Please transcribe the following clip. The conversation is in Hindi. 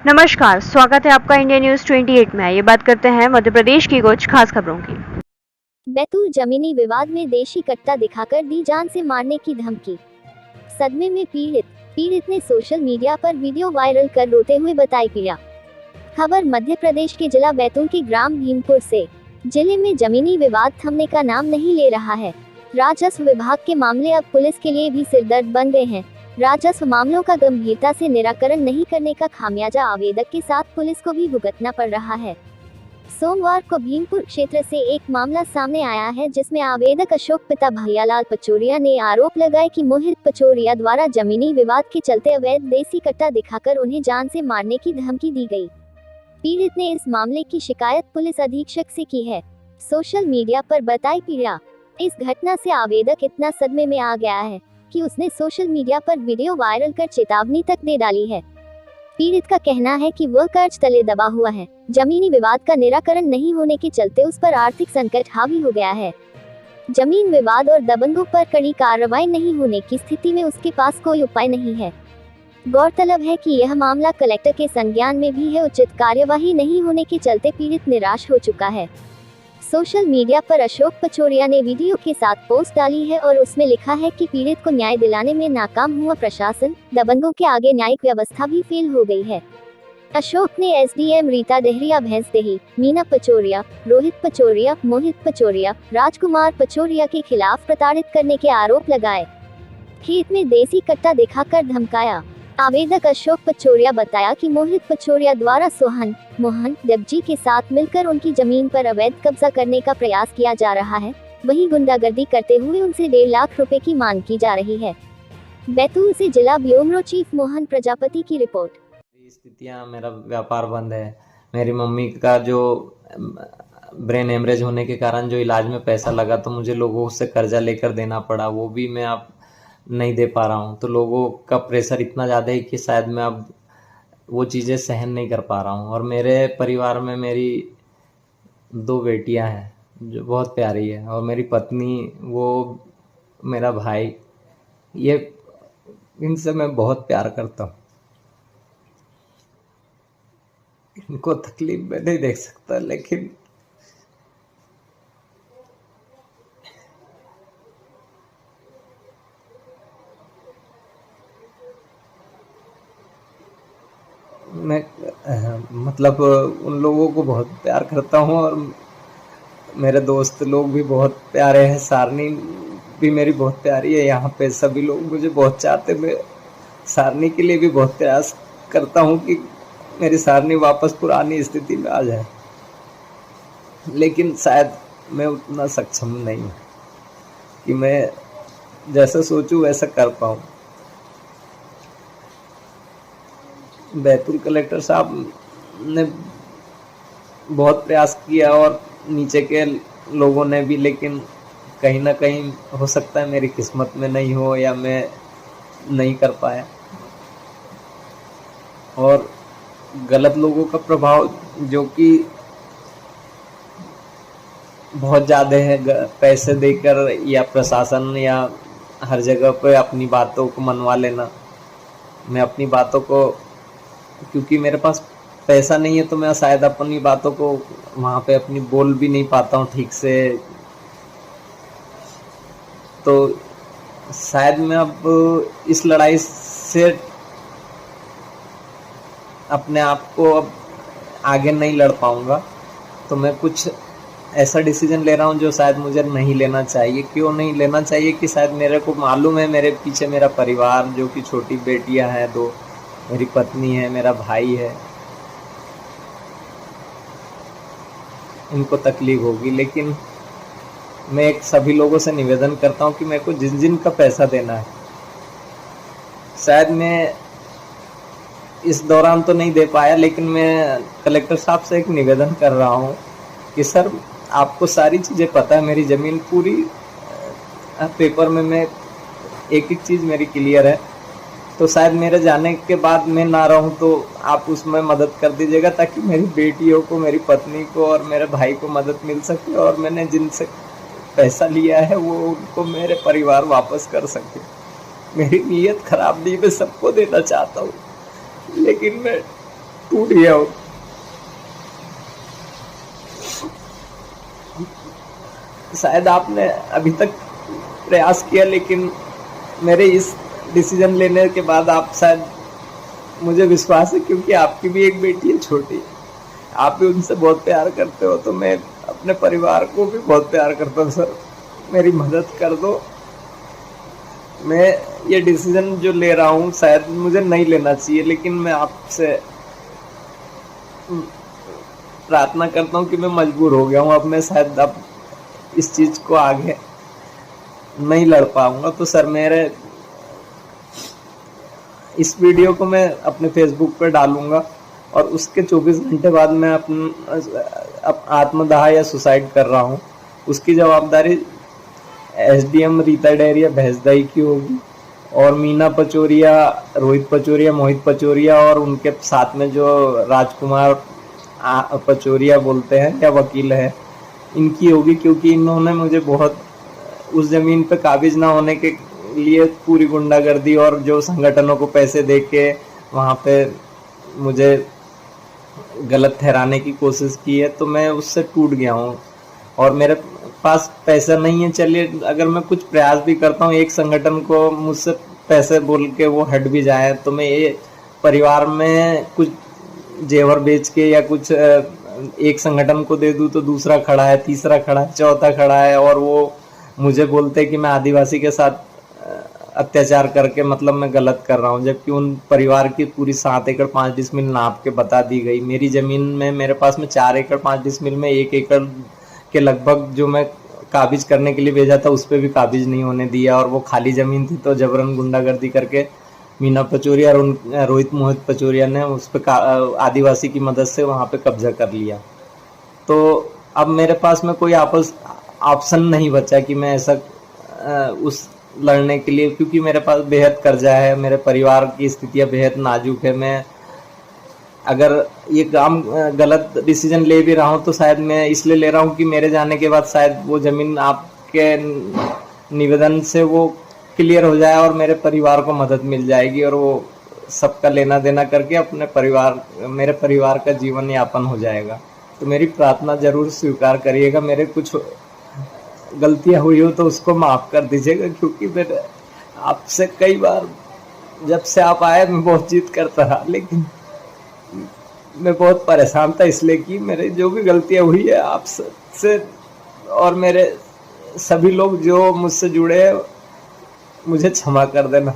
नमस्कार, स्वागत है आपका इंडिया न्यूज 28 में। ये बात करते हैं मध्य प्रदेश की कुछ खास खबरों की। बैतूल जमीनी विवाद में देशी कट्टा दिखाकर दी जान से मारने की धमकी। सदमे में पीड़ित ने सोशल मीडिया पर वीडियो वायरल कर रोते हुए बताई पीड़ा। खबर मध्य प्रदेश के जिला बैतूल के ग्राम भीमपुर से। जिले में जमीनी विवाद थमने का नाम नहीं ले रहा है। राजस्व विभाग के मामले अब पुलिस के लिए भी सिरदर्द बन गए हैं। राजस्व मामलों का गंभीरता से निराकरण नहीं करने का खामियाजा आवेदक के साथ पुलिस को भी भुगतना पड़ रहा है। सोमवार को भीमपुर क्षेत्र से एक मामला सामने आया है, जिसमें आवेदक अशोक पिता भैयालाल पचौरिया ने आरोप लगाया कि मोहित पचौरिया द्वारा जमीनी विवाद के चलते अवैध देसी कट्टा दिखाकर उन्हें जान से मारने की धमकी दी गई। पीड़ित ने इस मामले की शिकायत पुलिस अधीक्षक से की है। सोशल मीडिया पर बताई पीड़ा। इस घटना से आवेदक इतना सदमे में आ गया है कि उसने सोशल मीडिया पर वीडियो वायरल कर चेतावनी तक दे डाली है। पीड़ित का कहना है कि वह कर्ज तले दबा हुआ है। जमीनी विवाद का निराकरण नहीं होने के चलते उस पर आर्थिक संकट हावी हो गया है। जमीन विवाद और दबंगों पर कड़ी कार्रवाई नहीं होने की स्थिति में उसके पास कोई उपाय नहीं है। गौरतलब है कि यह मामला कलेक्टर के संज्ञान में भी है। उचित कार्यवाही नहीं होने के चलते पीड़ित निराश हो चुका है। सोशल मीडिया पर अशोक पचौरिया ने वीडियो के साथ पोस्ट डाली है और उसमें लिखा है कि पीड़ित को न्याय दिलाने में नाकाम हुआ प्रशासन, दबंगों के आगे न्यायिक व्यवस्था भी फेल हो गई है। अशोक ने एसडीएम रीता देहरिया भैंसदेही, मीना पचौरिया, रोहित पचौरिया, मोहित पचौरिया, राजकुमार पचौरिया के खिलाफ प्रताड़ित करने के आरोप लगाए। खेत में देसी कट्टा दिखाकर धमकाया। आवेदक अशोक पचौरिया बताया कि मोहित पचौरिया द्वारा सोहन, मोहन, देवजी के साथ मिलकर उनकी जमीन पर अवैध कब्जा करने का प्रयास किया जा रहा है। वहीं गुंडागर्दी करते हुए उनसे 1.5 लाख रुपए की मांग की जा रही है। बैतूल से जिला ब्यूरो चीफ मोहन प्रजापति की रिपोर्ट। स्थितियाँ, मेरा व्यापार बंद है। मेरी मम्मी का जो ब्रेन हेमरेज होने के कारण जो इलाज में पैसा लगा, तो मुझे लोगों से कर्जा लेकर देना पड़ा, वो भी मैं अब नहीं दे पा रहा हूँ। तो लोगों का प्रेशर इतना ज़्यादा है कि शायद मैं अब वो चीज़ें सहन नहीं कर पा रहा हूँ। और मेरे परिवार में मेरी 2 बेटियाँ हैं जो बहुत प्यारी है, और मेरी पत्नी, वो मेरा भाई, ये इनसे मैं बहुत प्यार करता हूँ। इनको तकलीफ में नहीं देख सकता, लेकिन मैं मतलब उन लोगों को बहुत प्यार करता हूँ, और मेरे दोस्त लोग भी बहुत प्यारे हैं। सारनी भी मेरी बहुत प्यारी है। यहाँ पे सभी लोग मुझे बहुत चाहते। मैं सारनी के लिए भी बहुत प्रयास करता हूँ कि मेरी सारनी वापस पुरानी स्थिति में आ जाए, लेकिन शायद मैं उतना सक्षम नहीं हूँ कि मैं जैसा सोचूं वैसा कर पाऊँ। बैतूल कलेक्टर साहब ने बहुत प्रयास किया और नीचे के लोगों ने भी, लेकिन कहीं ना कहीं हो सकता है मेरी किस्मत में नहीं हो, या मैं नहीं कर पाया। और गलत लोगों का प्रभाव जो कि बहुत ज़्यादा है, पैसे देकर या प्रशासन या हर जगह पे अपनी बातों को मनवा लेना। मैं अपनी बातों को, क्योंकि मेरे पास पैसा नहीं है, तो मैं शायद अपनी बातों को वहाँ पे अपनी बोल भी नहीं पाता हूँ ठीक से। तो शायद मैं अब इस लड़ाई से अपने आप को अब आगे नहीं लड़ पाऊँगा। तो मैं कुछ ऐसा डिसीजन ले रहा हूँ जो शायद मुझे नहीं लेना चाहिए। क्यों नहीं लेना चाहिए? कि शायद मेरे को मालूम है मेरे पीछे मेरा परिवार, जो कि छोटी बेटियां हैं 2, मेरी पत्नी है, मेरा भाई है, इनको तकलीफ होगी। लेकिन मैं एक सभी लोगों से निवेदन करता हूँ कि मेरे को जिन जिन का पैसा देना है, शायद मैं इस दौरान तो नहीं दे पाया, लेकिन मैं कलेक्टर साहब से एक निवेदन कर रहा हूँ कि सर, आपको सारी चीज़ें पता है, मेरी ज़मीन पूरी पेपर में मैं एक एक चीज़ मेरी क्लियर है। तो शायद मेरे जाने के बाद मैं ना रहूं, तो आप उसमें मदद कर दीजिएगा, ताकि मेरी बेटियों को, मेरी पत्नी को और मेरे भाई को मदद मिल सके, और मैंने जिनसे पैसा लिया है वो उनको मेरे परिवार वापस कर सके। मेरी नीयत खराब नहीं, मैं सबको देना चाहता हूँ, लेकिन मैं टूट गया हूँ। शायद आपने अभी तक प्रयास किया, लेकिन मेरे इस डिसीजन लेने के बाद आप शायद, मुझे विश्वास है क्योंकि आपकी भी एक बेटी है छोटी, आप भी उनसे बहुत प्यार करते हो, तो मैं अपने परिवार को भी बहुत प्यार करता हूँ। सर मेरी मदद कर दो। मैं ये डिसीजन जो ले रहा हूँ शायद मुझे नहीं लेना चाहिए, लेकिन मैं आपसे प्रार्थना करता हूँ कि मैं मजबूर हो गया हूँ। अब मैं शायद अब इस चीज को आगे नहीं लड़ पाऊंगा। तो सर मेरे इस वीडियो को मैं अपने फेसबुक पर डालूंगा और उसके 24 घंटे बाद मैं आत्मदाह या सुसाइड कर रहा हूँ, उसकी जवाबदारी एसडीएम रीता डेरिया भैंसदाई की होगी, और मीना पचौरिया, रोहित पचौरिया, मोहित पचौरिया और उनके साथ में जो राजकुमार पचौरिया बोलते हैं या वकील है, इनकी होगी, क्योंकि इन्होंने मुझे बहुत उस जमीन पे काबिज ना होने के लिए पूरी गुंडागर्दी और जो संगठनों को पैसे दे के वहाँ पे मुझे गलत ठहराने की कोशिश की है। तो मैं उससे टूट गया हूँ और मेरे पास पैसा नहीं है। चलिए अगर मैं कुछ प्रयास भी करता हूँ, एक संगठन को मुझसे पैसे बोल के वो हट भी जाए, तो मैं ये परिवार में कुछ जेवर बेच के या कुछ एक संगठन को दे दूं तो दूसरा खड़ा है, तीसरा खड़ा है, चौथा खड़ा है, और वो मुझे बोलते हैं कि मैं आदिवासी के साथ अत्याचार करके मतलब मैं गलत कर रहा हूँ, जबकि उन परिवार की पूरी 7 एकड़ 5 डिसमिल नाप के बता दी गई। मेरी जमीन में मेरे पास में 4 एकड़ 5 डिसमिल में 1 एकड़ के लगभग जो मैं काबिज करने के लिए भेजा था उस पर भी काबिज नहीं होने दिया, और वो खाली जमीन थी तो जबरन गुंडागर्दी करके मीना पचौरिया और रोहित मोहित पचौरिया ने उस पर आदिवासी की मदद से वहाँ पे कब्जा कर लिया। तो अब मेरे पास में कोई ऑप्शन नहीं बचा कि मैं ऐसा उस लड़ने के लिए, क्योंकि मेरे पास बेहद कर्जा है, मेरे परिवार की स्थितियां बेहद नाजुक है। मैं अगर ये काम गलत डिसीजन ले भी रहा हूँ तो शायद मैं इसलिए ले रहा हूँ कि मेरे जाने के बाद शायद वो जमीन आपके निवेदन से वो क्लियर हो जाए और मेरे परिवार को मदद मिल जाएगी, और वो सबका लेना देना करके मेरे परिवार का जीवन यापन हो जाएगा। तो मेरी प्रार्थना जरूर स्वीकार करिएगा। मेरे कुछ गलतियां हुई हो तो उसको माफ कर दीजिएगा, क्योंकि मेरे आपसे कई बार जब से आप आए मैं बहुत जिद करता रहा, लेकिन मैं बहुत परेशान था, इसलिए कि मेरे जो भी गलतियां हुई है आपसे और मेरे सभी लोग जो मुझसे जुड़े हैं, मुझे क्षमा कर देना।